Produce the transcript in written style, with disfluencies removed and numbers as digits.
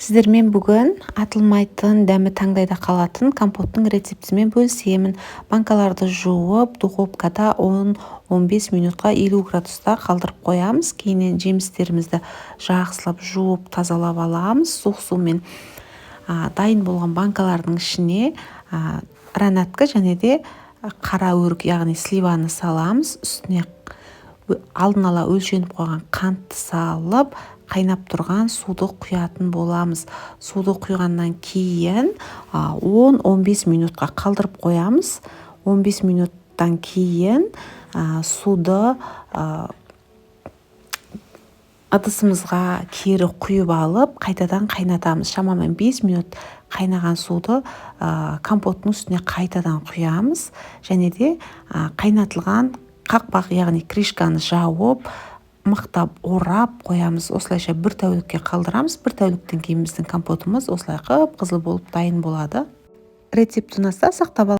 Сіздермен бүгін атылмайтын, дәмі таңдайда қалатын компоттың рецептімен бөлісемін. Банкаларды жуып, духовкада 10-15 минутқа 50 градуста қалдырып қоямыз. Кейіннен жемістерімізді жақсылап жуып, тазалап аламыз. Суық сумен дайын болған банкалардың ішіне ранатка және де қара өрік, яғни сливаны саламыз. Үстіне алдын ала өлшеніп қойған қантты салып, қайнап тұрған суды құятын боламыз. Суды құйғаннан кейін 10-15 минутқа қалдырып қоямыз. 15 минуттан кейін суды ыдысымызға кері құйып алып, қайтадан қайнатамыз. Шамамен 5 минут қайнаған суды компоттың үстіне қайтадан құямыз. Және де қайнатылған қақпақ, яғни крышканы жауып, мықтап орап қоямыз. Осылайша бір тәулікке қалдырамыз. Бір тәуліктен кейін біздің компотымыз осылай қып-қызыл болып дайын болады. Рецепт ұнаса сақтап